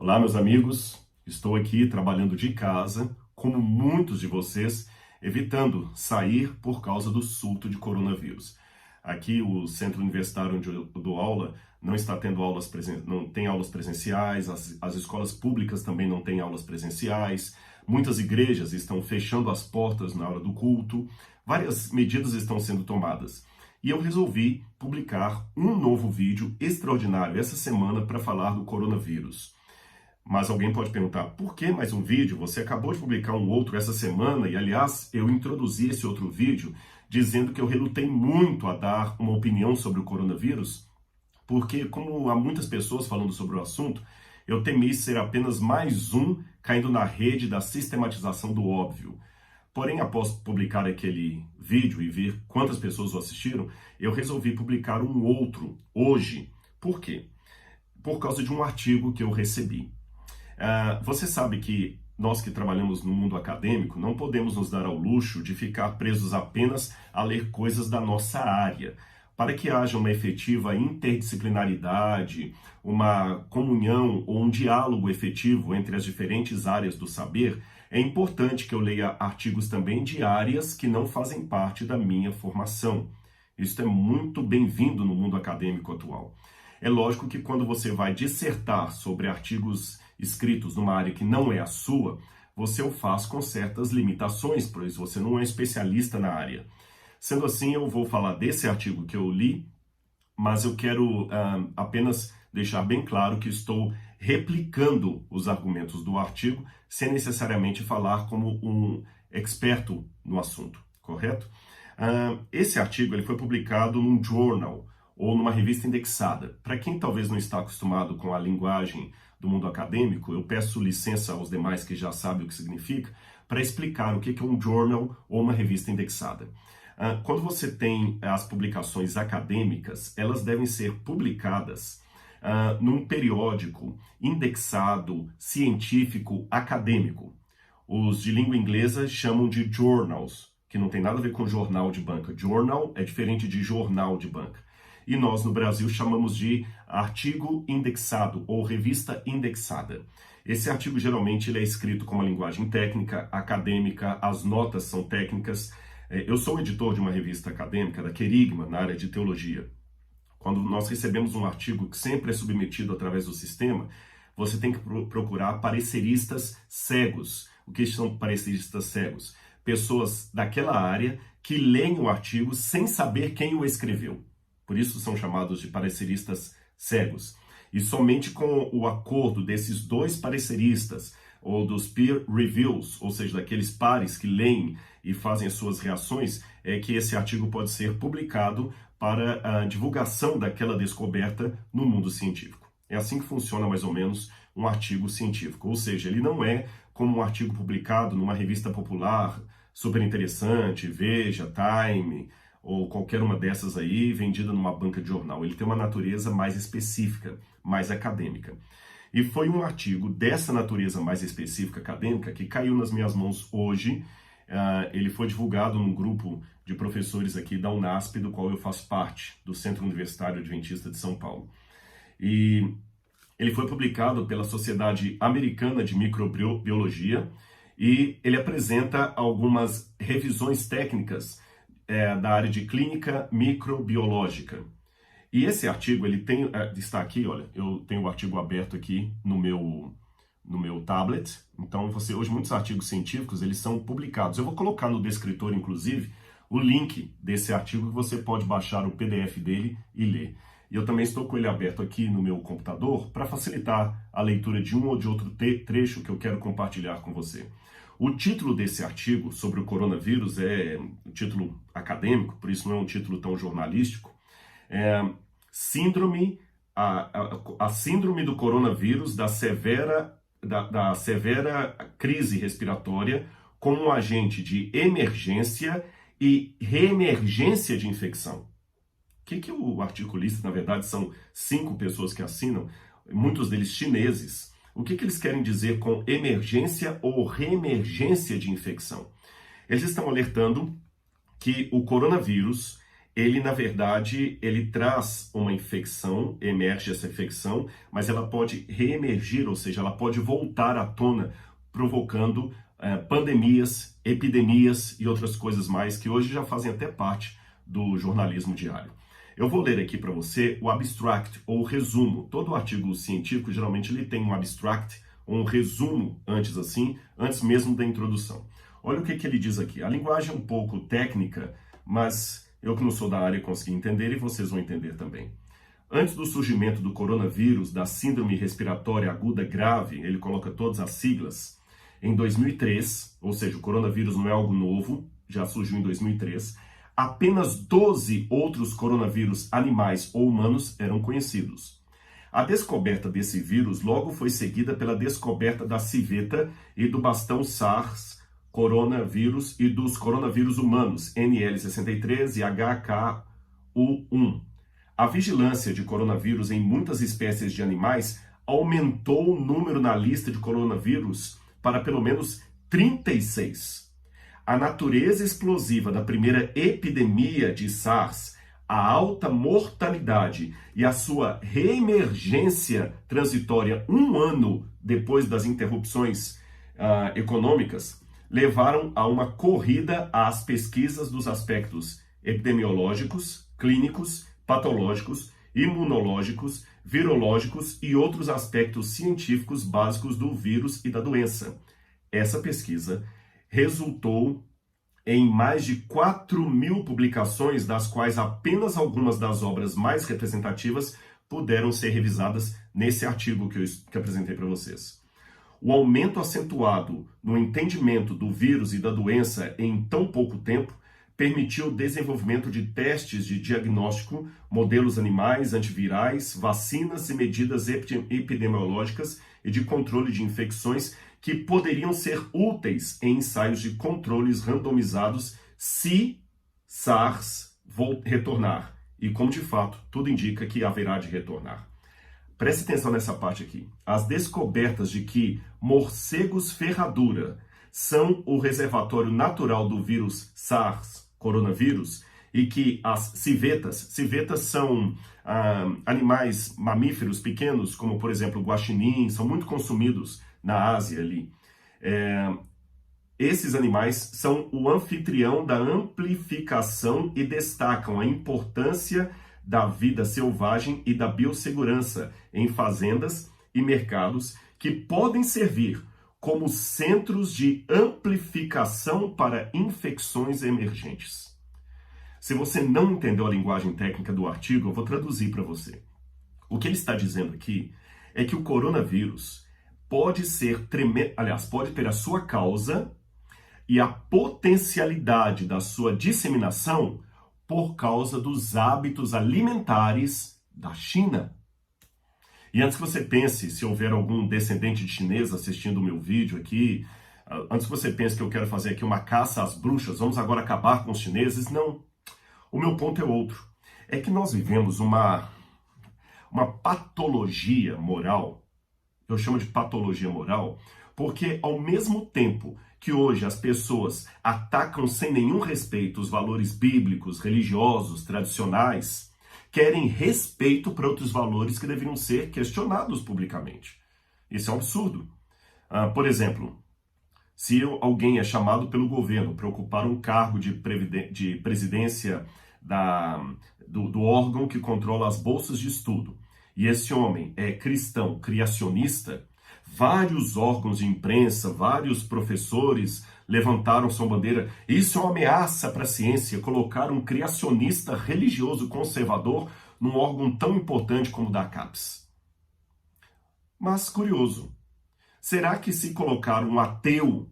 Olá, meus amigos. Estou aqui trabalhando de casa, como muitos de vocês, evitando sair por causa do surto de coronavírus. Aqui, o centro universitário onde eu dou aula não está tendo não tem aulas presenciais, as escolas públicas também não têm aulas presenciais, muitas igrejas estão fechando as portas na hora do culto, várias medidas estão sendo tomadas. E eu resolvi publicar um novo vídeo extraordinário essa semana para falar do coronavírus. Mas alguém pode perguntar, por que mais um vídeo? Você acabou de publicar um outro essa semana e, aliás, eu introduzi esse outro vídeo dizendo que eu relutei muito a dar uma opinião sobre o coronavírus, porque, como há muitas pessoas falando sobre o assunto, eu temi ser apenas mais um caindo na rede da sistematização do óbvio. Porém, após publicar aquele vídeo e ver quantas pessoas o assistiram, eu resolvi publicar um outro hoje. Por quê? Por causa de um artigo que eu recebi. Você sabe que nós que trabalhamos no mundo acadêmico não podemos nos dar ao luxo de ficar presos apenas a ler coisas da nossa área. Para que haja uma efetiva interdisciplinaridade, uma comunhão ou um diálogo efetivo entre as diferentes áreas do saber, é importante que eu leia artigos também de áreas que não fazem parte da minha formação. Isso é muito bem-vindo no mundo acadêmico atual. É lógico que quando você vai dissertar sobre artigos escritos numa área que não é a sua, você o faz com certas limitações, pois você não é especialista na área. Sendo assim, eu vou falar desse artigo que eu li, mas eu quero apenas deixar bem claro que estou replicando os argumentos do artigo, sem necessariamente falar como um experto no assunto, correto? Esse artigo ele foi publicado num journal, ou numa revista indexada. Para quem talvez não está acostumado com a linguagem do mundo acadêmico, eu peço licença aos demais que já sabem o que significa, para explicar o que é um journal ou uma revista indexada. Quando você tem as publicações acadêmicas, elas devem ser publicadas num periódico indexado, científico, acadêmico. Os de língua inglesa chamam de journals, que não tem nada a ver com jornal de banca. Journal é diferente de jornal de banca. E nós, no Brasil, chamamos de artigo indexado ou revista indexada. Esse artigo, geralmente, ele é escrito com uma linguagem técnica, acadêmica, as notas são técnicas. Eu sou editor de uma revista acadêmica, da Querigma, na área de teologia. Quando nós recebemos um artigo que sempre é submetido através do sistema, você tem que procurar pareceristas cegos. O que são pareceristas cegos? Pessoas daquela área que leem o artigo sem saber quem o escreveu. Por isso são chamados de pareceristas cegos. E somente com o acordo desses dois pareceristas, ou dos peer reviews, ou seja, daqueles pares que leem e fazem as suas reações, é que esse artigo pode ser publicado para a divulgação daquela descoberta no mundo científico. É assim que funciona mais ou menos um artigo científico. Ou seja, ele não é como um artigo publicado numa revista popular, super interessante, Veja, Time, ou qualquer uma dessas aí, vendida numa banca de jornal. Ele tem uma natureza mais específica, mais acadêmica. E foi um artigo dessa natureza mais específica, acadêmica, que caiu nas minhas mãos hoje. Ele foi divulgado num grupo de professores aqui da UNASP, do qual eu faço parte, do Centro Universitário Adventista de São Paulo. E ele foi publicado pela Sociedade Americana de Microbiologia e ele apresenta algumas revisões técnicas da área de clínica microbiológica. E esse artigo, ele está aqui, olha, eu tenho o artigo aberto aqui no meu tablet. Então, hoje muitos artigos científicos, eles são publicados. Eu vou colocar no descritor, inclusive, o link desse artigo que você pode baixar o PDF dele e ler. E eu também estou com ele aberto aqui no meu computador para facilitar a leitura de um ou de outro trecho que eu quero compartilhar com você. O título desse artigo sobre o coronavírus é um título acadêmico, por isso não é um título tão jornalístico. A síndrome do coronavírus da severa crise respiratória como um agente de emergência e reemergência de infecção. O que o articulista, na verdade, são 5 pessoas que assinam, muitos deles chineses. O que eles querem dizer com emergência ou reemergência de infecção? Eles estão alertando que o coronavírus ele, na verdade, ele traz uma infecção, emerge essa infecção, mas ela pode reemergir, ou seja, ela pode voltar à tona, provocando pandemias, epidemias e outras coisas mais que hoje já fazem até parte do jornalismo diário. Eu vou ler aqui para você o abstract, ou resumo. Todo artigo científico, geralmente, ele tem um abstract, ou um resumo antes mesmo da introdução. Olha o que ele diz aqui. A linguagem é um pouco técnica, mas eu que não sou da área consegui entender e vocês vão entender também. Antes do surgimento do coronavírus, da síndrome respiratória aguda grave, ele coloca todas as siglas, em 2003, ou seja, o coronavírus não é algo novo, já surgiu em 2003, apenas 12 outros coronavírus animais ou humanos eram conhecidos. A descoberta desse vírus logo foi seguida pela descoberta da civeta e do bastão SARS, coronavírus, e dos coronavírus humanos, NL63 e HKU1. A vigilância de coronavírus em muitas espécies de animais aumentou o número na lista de coronavírus para pelo menos 36. A natureza explosiva da primeira epidemia de SARS, a alta mortalidade e a sua reemergência transitória 1 ano depois das interrupções econômicas, levaram a uma corrida às pesquisas dos aspectos epidemiológicos, clínicos, patológicos, imunológicos, virológicos e outros aspectos científicos básicos do vírus e da doença. Essa pesquisa resultou em mais de 4.000 publicações, das quais apenas algumas das obras mais representativas puderam ser revisadas nesse artigo que apresentei para vocês. O aumento acentuado no entendimento do vírus e da doença em tão pouco tempo permitiu o desenvolvimento de testes de diagnóstico, modelos animais, antivirais, vacinas e medidas epidemiológicas e de controle de infecções que poderiam ser úteis em ensaios de controles randomizados se SARS retornar. E como de fato tudo indica que haverá de retornar. Preste atenção nessa parte aqui. As descobertas de que morcegos ferradura são o reservatório natural do vírus SARS, coronavírus, e que as civetas são animais mamíferos pequenos, como por exemplo o guaxinim, são muito consumidos na Ásia ali. Esses animais são o anfitrião da amplificação e destacam a importância da vida selvagem e da biossegurança em fazendas e mercados que podem servir como centros de amplificação para infecções emergentes. Se você não entendeu a linguagem técnica do artigo, eu vou traduzir para você. O que ele está dizendo aqui é que o coronavírus pode pode ter a sua causa e a potencialidade da sua disseminação por causa dos hábitos alimentares da China. E antes que você pense, se houver algum descendente de chinês assistindo o meu vídeo aqui, antes que você pense que eu quero fazer aqui uma caça às bruxas, vamos agora acabar com os chineses, não. O meu ponto é outro. É que nós vivemos uma patologia moral. Eu chamo de patologia moral, porque ao mesmo tempo que hoje as pessoas atacam sem nenhum respeito os valores bíblicos, religiosos, tradicionais, querem respeito para outros valores que deveriam ser questionados publicamente. Isso é um absurdo. Por exemplo, se alguém é chamado pelo governo para ocupar um cargo de presidência do órgão que controla as bolsas de estudo, e esse homem é cristão, criacionista, vários órgãos de imprensa, vários professores levantaram sua bandeira. Isso é uma ameaça para a ciência, colocar um criacionista religioso conservador num órgão tão importante como o da CAPES. Mas, curioso, será que se colocar um ateu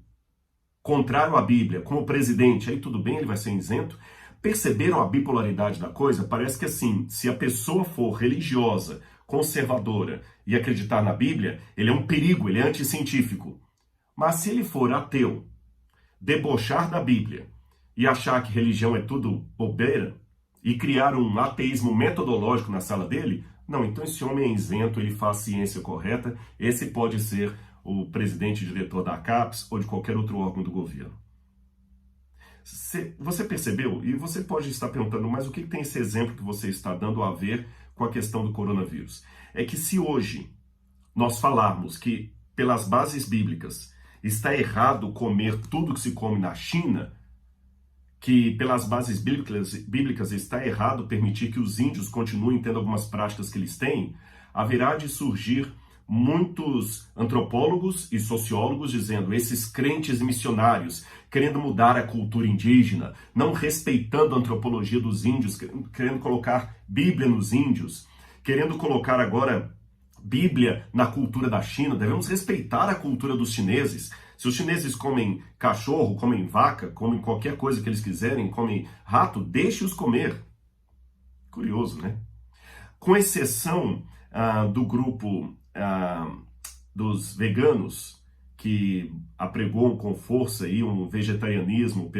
contrário à Bíblia como presidente, aí tudo bem, ele vai ser isento? Perceberam a bipolaridade da coisa? Parece que assim, se a pessoa for religiosa, conservadora e acreditar na Bíblia, ele é um perigo, ele é anticientífico. Mas se ele for ateu, debochar da Bíblia e achar que religião é tudo bobeira e criar um ateísmo metodológico na sala dele, não, então esse homem é isento, ele faz ciência correta, esse pode ser o presidente e diretor da CAPES ou de qualquer outro órgão do governo. Você percebeu? E você pode estar perguntando, mas o que tem esse exemplo que você está dando a ver com a questão do coronavírus? É que se hoje nós falarmos que, pelas bases bíblicas, está errado comer tudo que se come na China, que pelas bases bíblicas está errado permitir que os índios continuem tendo algumas práticas que eles têm, haverá de surgir muitos antropólogos e sociólogos dizendo, esses crentes missionários querendo mudar a cultura indígena, não respeitando a antropologia dos índios, querendo colocar Bíblia nos índios, querendo colocar agora Bíblia na cultura da China. Devemos respeitar a cultura dos chineses. Se os chineses comem cachorro, comem vaca, comem qualquer coisa que eles quiserem, comem rato, deixe-os comer. Curioso, né? Com exceção do grupo dos veganos, que apregoam com força aí um vegetarianismo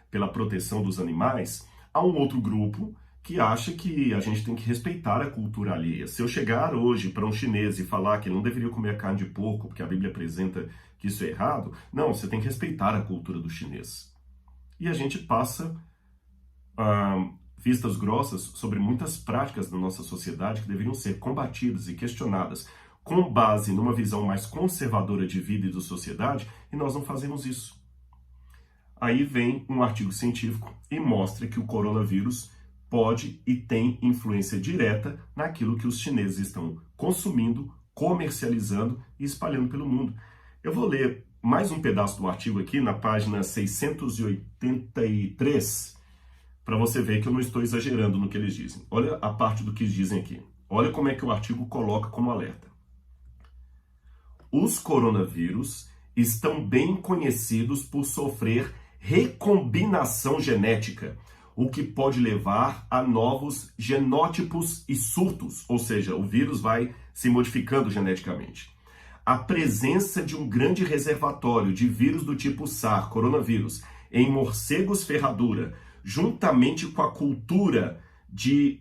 pela proteção dos animais, há um outro grupo que acha que a gente tem que respeitar a cultura alheia. Se eu chegar hoje para um chinês e falar que ele não deveria comer carne de porco, porque a Bíblia apresenta que isso é errado, não, você tem que respeitar a cultura do chinês. E a gente passa vistas grossas sobre muitas práticas da nossa sociedade que deveriam ser combatidas e questionadas com base numa visão mais conservadora de vida e de sociedade, e nós não fazemos isso. Aí vem um artigo científico e mostra que o coronavírus pode e tem influência direta naquilo que os chineses estão consumindo, comercializando e espalhando pelo mundo. Eu vou ler mais um pedaço do artigo aqui na página 683, para você ver que eu não estou exagerando no que eles dizem. Olha a parte do que eles dizem aqui. Olha como é que o artigo coloca como alerta. Os coronavírus estão bem conhecidos por sofrer recombinação genética, o que pode levar a novos genótipos e surtos, ou seja, o vírus vai se modificando geneticamente. A presença de um grande reservatório de vírus do tipo SARS, coronavírus, em morcegos ferradura, juntamente com a cultura de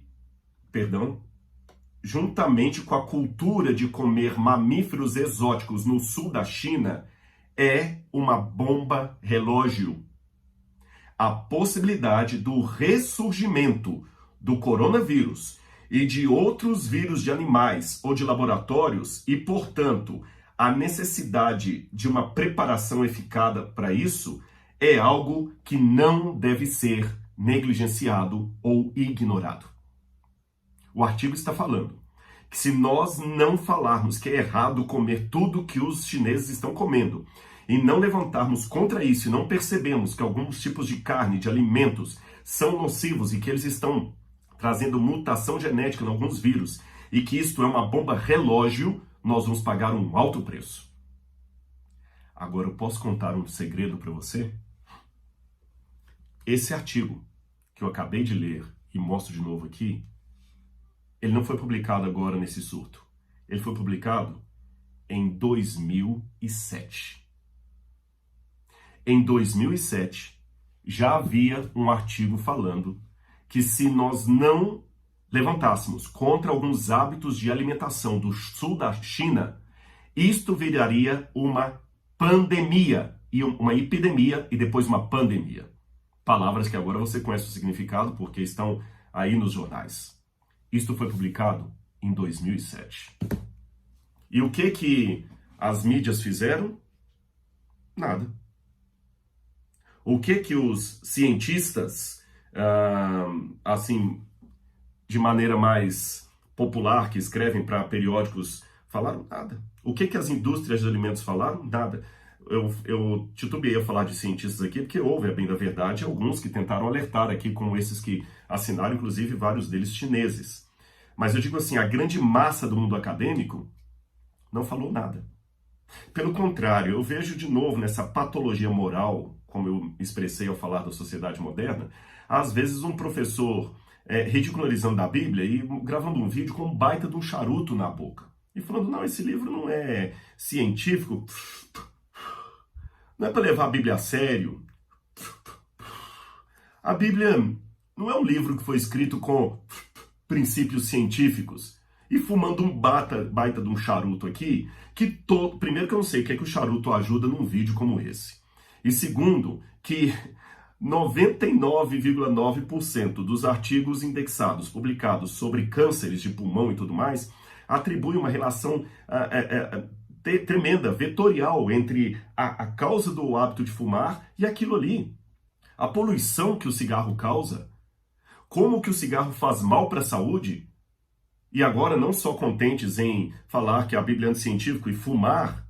comer mamíferos exóticos no sul da China, é uma bomba relógio. A possibilidade do ressurgimento do coronavírus e de outros vírus de animais ou de laboratórios e, portanto, a necessidade de uma preparação eficaz para isso é algo que não deve ser negligenciado ou ignorado. O artigo está falando que se nós não falarmos que é errado comer tudo que os chineses estão comendo e não levantarmos contra isso e não percebemos que alguns tipos de carne, de alimentos, são nocivos e que eles estão trazendo mutação genética em alguns vírus e que isto é uma bomba relógio, nós vamos pagar um alto preço. Agora eu posso contar um segredo para você? Esse artigo que eu acabei de ler e mostro de novo aqui, ele não foi publicado agora nesse surto. Ele foi publicado em 2007. Em 2007, já havia um artigo falando que se nós não levantássemos contra alguns hábitos de alimentação do sul da China, isto viraria uma pandemia, e uma epidemia e depois uma pandemia. Palavras que agora você conhece o significado porque estão aí nos jornais. Isto foi publicado em 2007. E o que as mídias fizeram? Nada. O que os cientistas, assim, de maneira mais popular, que escrevem para periódicos, falaram? Nada. O que as indústrias de alimentos falaram? Nada. Eu titubeei a falar de cientistas aqui, porque houve, a bem da verdade, alguns que tentaram alertar aqui, como esses que assinaram, inclusive vários deles chineses. Mas eu digo assim, a grande massa do mundo acadêmico não falou nada. Pelo contrário, eu vejo de novo nessa patologia moral, como eu expressei ao falar da sociedade moderna, às vezes um professor ridicularizando a Bíblia e gravando um vídeo com um baita de um charuto na boca. E falando, não, esse livro não é científico, não é para levar a Bíblia a sério. A Bíblia não é um livro que foi escrito com princípios científicos. E fumando um baita de um charuto aqui, primeiro que eu não sei o que é que o charuto ajuda num vídeo como esse. E segundo, que 99,9% dos artigos indexados, publicados sobre cânceres de pulmão e tudo mais, atribui uma relação tremenda, vetorial, entre a causa do hábito de fumar e aquilo ali. A poluição que o cigarro causa, como que o cigarro faz mal para a saúde. E agora, não só contentes em falar que a Bíblia é anticientífico e fumar,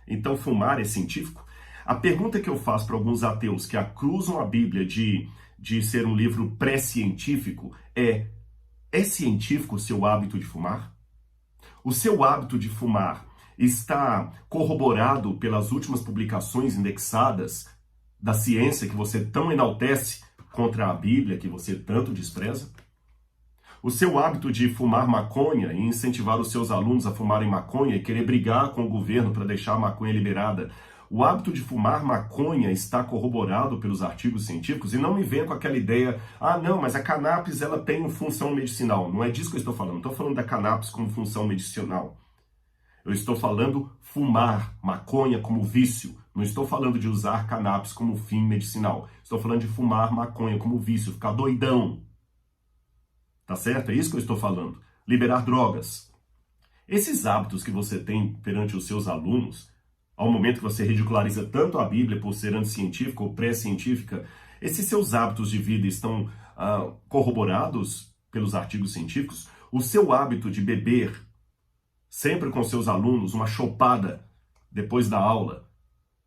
então fumar é científico? A pergunta que eu faço para alguns ateus que acusam a Bíblia de ser um livro pré-científico é científico o seu hábito de fumar? O seu hábito de fumar está corroborado pelas últimas publicações indexadas da ciência que você tão enaltece contra a Bíblia, que você tanto despreza? O seu hábito de fumar maconha e incentivar os seus alunos a fumarem maconha e querer brigar com o governo para deixar a maconha liberada, o hábito de fumar maconha está corroborado pelos artigos científicos? E não me venha com aquela ideia, não, mas a cannabis ela tem função medicinal. Não é disso que eu estou falando. Não estou falando da cannabis como função medicinal. Eu estou falando fumar maconha como vício. Não estou falando de usar cannabis como fim medicinal. Estou falando de fumar maconha como vício, ficar doidão. Tá certo? É isso que eu estou falando. Liberar drogas. Esses hábitos que você tem perante os seus alunos, ao momento que você ridiculariza tanto a Bíblia por ser anticientífica ou pré-científica, esses seus hábitos de vida estão corroborados pelos artigos científicos? O seu hábito de beber sempre com seus alunos uma chopada depois da aula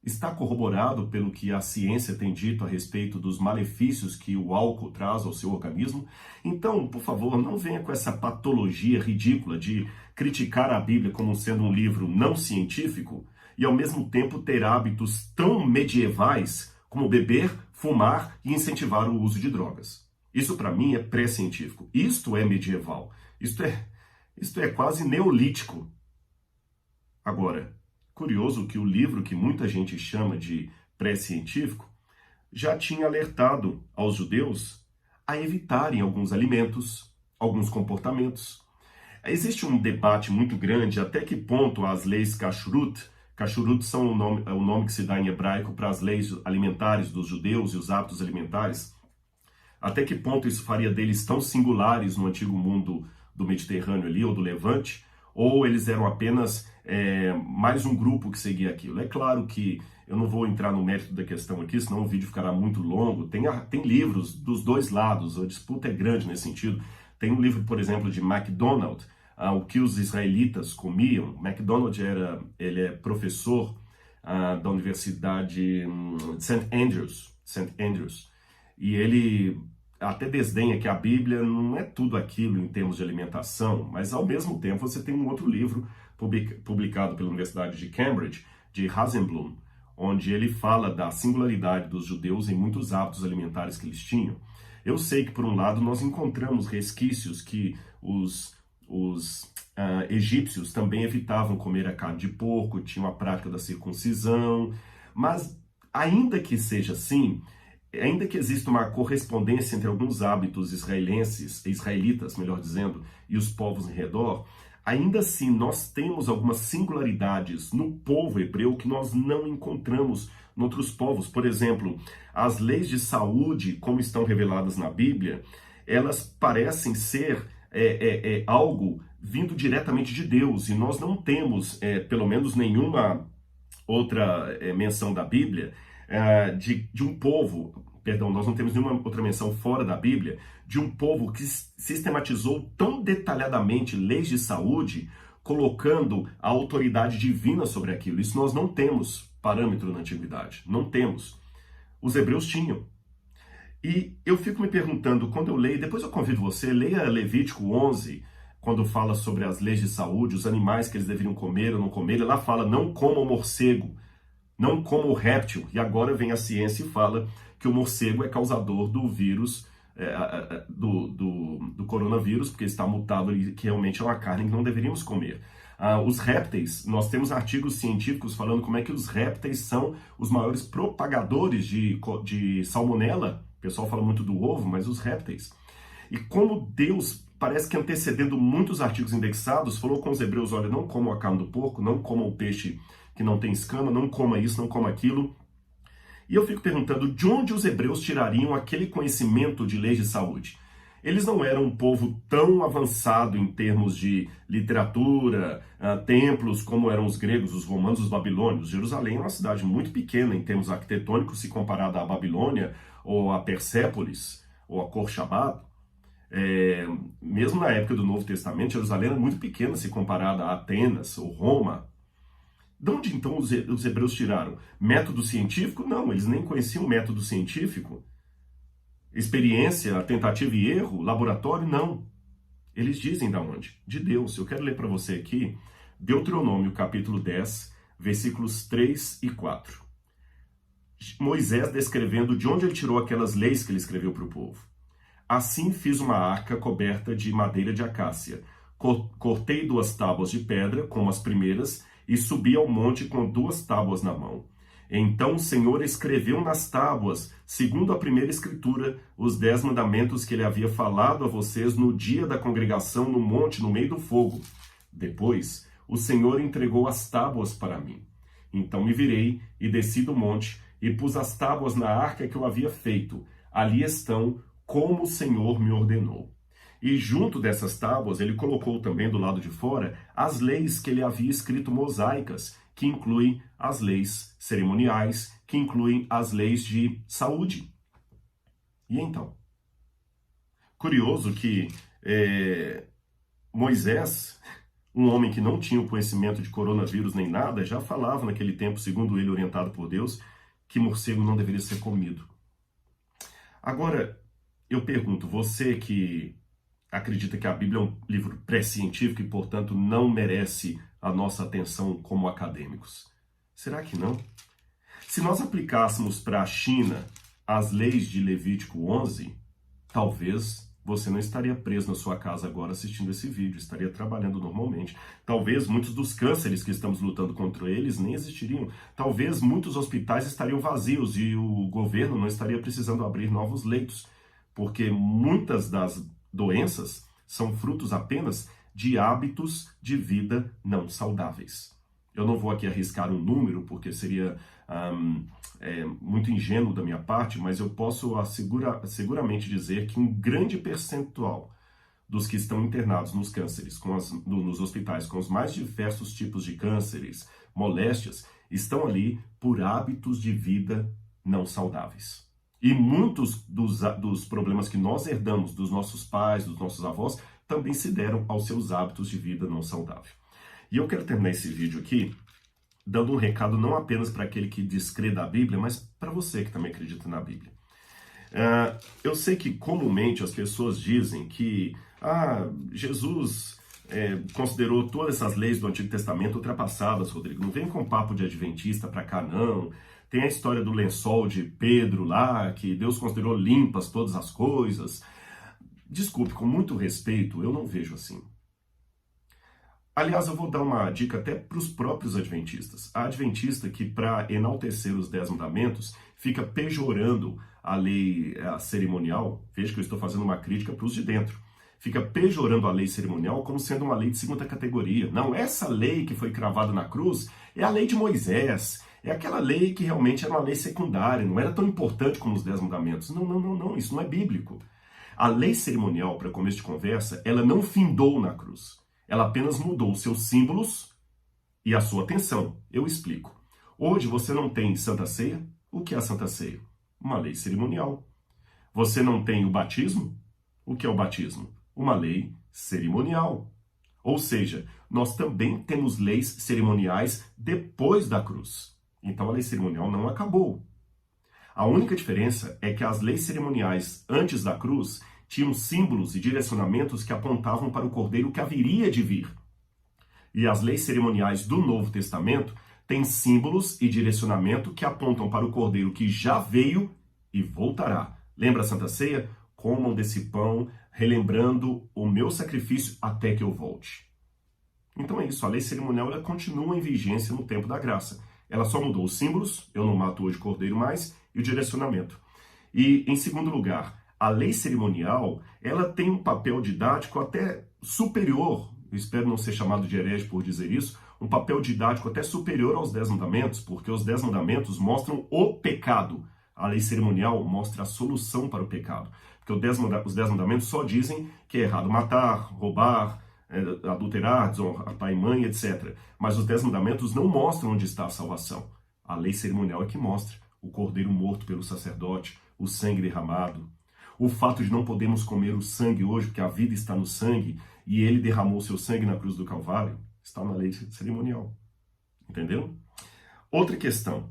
está corroborado pelo que a ciência tem dito a respeito dos malefícios que o álcool traz ao seu organismo? Então, por favor, não venha com essa patologia ridícula de criticar a Bíblia como sendo um livro não científico e, ao mesmo tempo, ter hábitos tão medievais como beber, fumar e incentivar o uso de drogas. Isso, para mim, é pré-científico. Isto é medieval. Isto é quase neolítico. Agora, curioso que o livro que muita gente chama de pré-científico já tinha alertado aos judeus a evitarem alguns alimentos, alguns comportamentos. Existe um debate muito grande até que ponto as leis kashrut são o nome que se dá em hebraico para as leis alimentares dos judeus e os hábitos alimentares. Até que ponto isso faria deles tão singulares no antigo mundo do Mediterrâneo ali, ou do Levante, ou eles eram apenas mais um grupo que seguia aquilo. É claro que eu não vou entrar no mérito da questão aqui, senão o vídeo ficará muito longo. Tem livros dos dois lados, a disputa é grande nesse sentido. Tem um livro, por exemplo, de MacDonald, o que os israelitas comiam. MacDonald ele é professor da Universidade de St. Andrews, e ele até desdenha que a Bíblia não é tudo aquilo em termos de alimentação, mas ao mesmo tempo você tem um outro livro publicado pela Universidade de Cambridge, de Hasenblum, onde ele fala da singularidade dos judeus em muitos hábitos alimentares que eles tinham. Eu sei que, por um lado, nós encontramos resquícios que os egípcios também evitavam comer a carne de porco, tinham a prática da circuncisão, mas ainda que seja assim, ainda que exista uma correspondência entre alguns hábitos israelitas, melhor dizendo, e os povos em redor, ainda assim nós temos algumas singularidades no povo hebreu que nós não encontramos em outros povos. Por exemplo, as leis de saúde, como estão reveladas na Bíblia, elas parecem ser algo vindo diretamente de Deus, e nós não temos, pelo menos, nenhuma outra menção da Bíblia de um povo, perdão, nós não temos nenhuma outra menção fora da Bíblia, de um povo que sistematizou tão detalhadamente leis de saúde, colocando a autoridade divina sobre aquilo. Isso nós não temos parâmetro na antiguidade, não temos. Os hebreus tinham. E eu fico me perguntando, quando eu leio, depois eu convido você, leia Levítico 11, quando fala sobre as leis de saúde, os animais que eles deveriam comer ou não comer, ele lá fala, não coma o morcego, não coma o réptil. E agora vem a ciência e fala que o morcego é causador do vírus, do coronavírus, porque está mutado e que realmente é uma carne que não deveríamos comer. Os répteis, nós temos artigos científicos falando como é que os répteis são os maiores propagadores de salmonela. O pessoal fala muito do ovo, mas os répteis. E como Deus, parece que antecedendo muitos artigos indexados, falou com os hebreus, olha, não comam a carne do porco, não comam o peixe que não tem escama, não coma isso, não coma aquilo. E eu fico perguntando de onde os hebreus tirariam aquele conhecimento de leis de saúde. Eles não eram um povo tão avançado em termos de literatura, templos, como eram os gregos, os romanos, os babilônios. Jerusalém é uma cidade muito pequena em termos arquitetônicos, se comparada à Babilônia, ou a Persépolis, ou a Corchabad. Mesmo na época do Novo Testamento, Jerusalém era muito pequena se comparada a Atenas ou Roma. De onde então os hebreus tiraram? Método científico? Não, eles nem conheciam método científico. Experiência, tentativa e erro, laboratório? Não. Eles dizem de onde? De Deus. Eu quero ler para você aqui Deuteronômio capítulo 10, versículos 3 e 4. Moisés descrevendo de onde ele tirou aquelas leis que ele escreveu para o povo. Assim fiz uma arca coberta de madeira de acácia. Cortei 2 tábuas de pedra, como as primeiras, e subi ao monte com 2 tábuas na mão. Então o Senhor escreveu nas tábuas, segundo a primeira escritura, os 10 mandamentos que ele havia falado a vocês no dia da congregação no monte, no meio do fogo. Depois, o Senhor entregou as tábuas para mim. Então me virei e desci do monte e pus as tábuas na arca que eu havia feito. Ali estão, como o Senhor me ordenou. E junto dessas tábuas, ele colocou também do lado de fora as leis que ele havia escrito mosaicas, que incluem as leis cerimoniais, que incluem as leis de saúde. E então? Curioso que Moisés, um homem que não tinha o conhecimento de coronavírus nem nada, já falava naquele tempo, segundo ele, orientado por Deus, que morcego não deveria ser comido. Agora, eu pergunto, você que acredita que a Bíblia é um livro pré-científico e, portanto, não merece a nossa atenção como acadêmicos. Será que não? Se nós aplicássemos para a China as leis de Levítico 11, talvez você não estaria preso na sua casa agora assistindo esse vídeo, estaria trabalhando normalmente. Talvez muitos dos cânceres que estamos lutando contra eles nem existiriam. Talvez muitos hospitais estariam vazios e o governo não estaria precisando abrir novos leitos, porque muitas das doenças são frutos apenas de hábitos de vida não saudáveis. Eu não vou aqui arriscar um número, porque seria muito ingênuo da minha parte, mas eu posso seguramente dizer que um grande percentual dos que estão internados nos cânceres, nos hospitais com os mais diversos tipos de cânceres, moléstias, estão ali por hábitos de vida não saudáveis. E muitos dos problemas que nós herdamos dos nossos pais, dos nossos avós, também se deram aos seus hábitos de vida não saudável. E eu quero terminar esse vídeo aqui dando um recado não apenas para aquele que descrê da Bíblia, mas para você que também acredita na Bíblia. Eu sei que comumente as pessoas dizem que Jesus considerou todas essas leis do Antigo Testamento ultrapassadas, Rodrigo. Não vem com papo de adventista para cá, não. Tem a história do lençol de Pedro lá, que Deus considerou limpas todas as coisas. Desculpe, com muito respeito, eu não vejo assim. Aliás, eu vou dar uma dica até para os próprios adventistas. A adventista que, para enaltecer os 10 mandamentos, fica pejorando a lei cerimonial. Veja que eu estou fazendo uma crítica para os de dentro. Fica pejorando a lei cerimonial como sendo uma lei de 2ª categoria. Não, essa lei que foi cravada na cruz é a lei de Moisés. É aquela lei que realmente era uma lei secundária, não era tão importante como os 10 mandamentos. Não, isso não é bíblico. A lei cerimonial, para começo de conversa, ela não findou na cruz. Ela apenas mudou os seus símbolos e a sua atenção. Eu explico. Hoje você não tem Santa Ceia. O que é a Santa Ceia? Uma lei cerimonial. Você não tem o batismo? O que é o batismo? Uma lei cerimonial. Ou seja, nós também temos leis cerimoniais depois da cruz. Então a lei cerimonial não acabou. A única diferença é que as leis cerimoniais antes da cruz tinham símbolos e direcionamentos que apontavam para o Cordeiro que haveria de vir. E as leis cerimoniais do Novo Testamento têm símbolos e direcionamento que apontam para o Cordeiro que já veio e voltará. Lembra a Santa Ceia? Comam desse pão, relembrando o meu sacrifício até que eu volte. Então é isso, a lei cerimonial ela continua em vigência no tempo da graça. Ela só mudou os símbolos, eu não mato hoje cordeiro mais, e o direcionamento. E, em segundo lugar, a lei cerimonial, ela tem um papel didático até superior, eu espero não ser chamado de herege por dizer isso, um papel didático até superior aos 10 mandamentos, porque os 10 mandamentos mostram o pecado. A lei cerimonial mostra a solução para o pecado. Porque os 10 mandamentos só dizem que é errado matar, roubar, adulterar, desonrar pai e mãe, etc. Mas os 10 mandamentos não mostram onde está a salvação. A lei cerimonial é que mostra o cordeiro morto pelo sacerdote, o sangue derramado. O fato de não podermos comer o sangue hoje, porque a vida está no sangue, e ele derramou seu sangue na cruz do Calvário, está na lei cerimonial. Entendeu? Outra questão.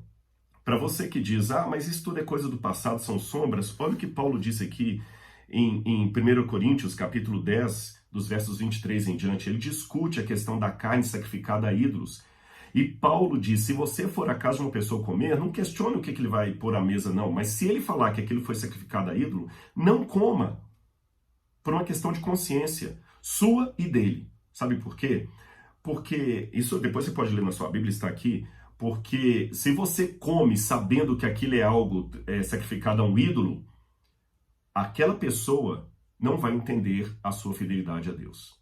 Para você que diz, mas isso tudo é coisa do passado, são sombras, olha o que Paulo disse aqui em 1 Coríntios, capítulo 10, dos versos 23 em diante. Ele discute a questão da carne sacrificada a ídolos. E Paulo diz, se você for à casa de uma pessoa comer, não questione o que ele vai pôr à mesa, não. Mas se ele falar que aquilo foi sacrificado a ídolo, não coma. Por uma questão de consciência, sua e dele. Sabe por quê? Porque, isso depois você pode ler na sua Bíblia, está aqui, porque se você come sabendo que aquilo é algo sacrificado a um ídolo, aquela pessoa não vai entender a sua fidelidade a Deus.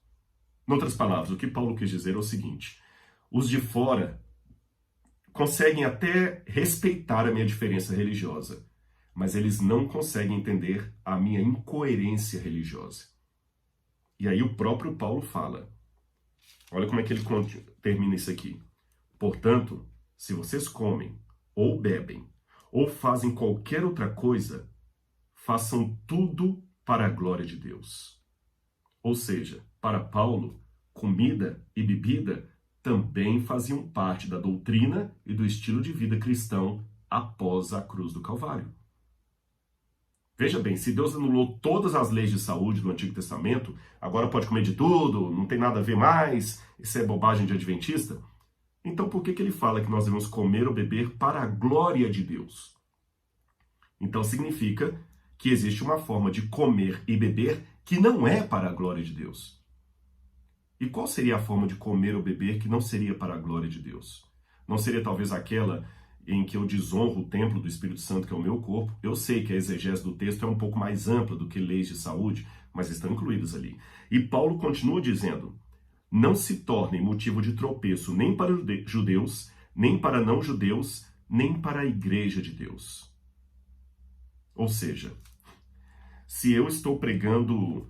Em outras palavras, o que Paulo quis dizer é o seguinte: os de fora conseguem até respeitar a minha diferença religiosa, mas eles não conseguem entender a minha incoerência religiosa. E aí o próprio Paulo fala, olha como é que ele termina isso aqui. Portanto, se vocês comem, ou bebem, ou fazem qualquer outra coisa, façam tudo para a glória de Deus. Ou seja, para Paulo, comida e bebida também faziam parte da doutrina e do estilo de vida cristão após a cruz do Calvário. Veja bem, se Deus anulou todas as leis de saúde do Antigo Testamento, agora pode comer de tudo, não tem nada a ver mais, isso é bobagem de adventista, então por que ele fala que nós devemos comer ou beber para a glória de Deus? Então significa que existe uma forma de comer e beber que não é para a glória de Deus. E qual seria a forma de comer ou beber que não seria para a glória de Deus? Não seria talvez aquela em que eu desonro o templo do Espírito Santo, que é o meu corpo? Eu sei que a exegese do texto é um pouco mais ampla do que leis de saúde, mas estão incluídas ali. E Paulo continua dizendo, não se tornem motivo de tropeço nem para judeus, nem para não-judeus, nem para a igreja de Deus. Ou seja, se eu estou pregando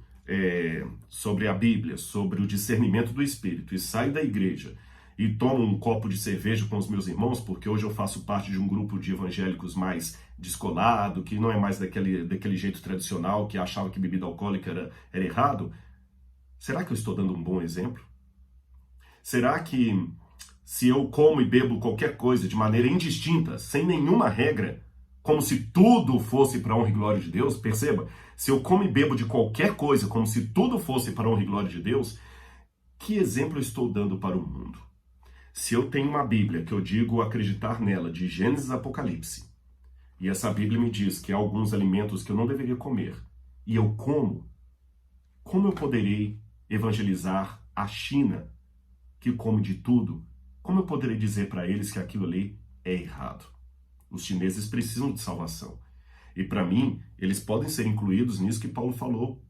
sobre a Bíblia, sobre o discernimento do Espírito, e saio da igreja e tomo um copo de cerveja com os meus irmãos, porque hoje eu faço parte de um grupo de evangélicos mais descolado, que não é mais daquele jeito tradicional, que achava que bebida alcoólica era errado, será que eu estou dando um bom exemplo? Será que se eu como e bebo qualquer coisa de maneira indistinta, sem nenhuma regra, como se tudo fosse para a honra e glória de Deus, perceba, se eu como e bebo de qualquer coisa, como se tudo fosse para a honra e glória de Deus, que exemplo eu estou dando para o mundo? Se eu tenho uma Bíblia que eu digo acreditar nela, de Gênesis a Apocalipse, e essa Bíblia me diz que há alguns alimentos que eu não deveria comer, e eu como eu poderei evangelizar a China, que come de tudo? Como eu poderei dizer para eles que aquilo ali é errado? Os chineses precisam de salvação. E para mim, eles podem ser incluídos nisso que Paulo falou.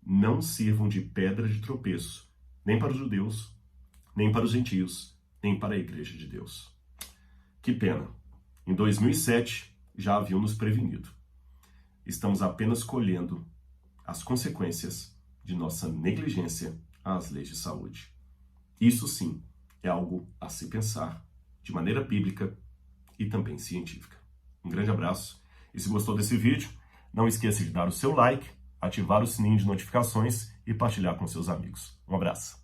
Não sirvam de pedra de tropeço, nem para os judeus, nem para os gentios, nem para a igreja de Deus. Que pena. Em 2007, já haviam nos prevenido. Estamos apenas colhendo as consequências de nossa negligência às leis de saúde. Isso sim é algo a se pensar de maneira bíblica e também científica. Um grande abraço e se gostou desse vídeo, não esqueça de dar o seu like, ativar o sininho de notificações e partilhar com seus amigos. Um abraço.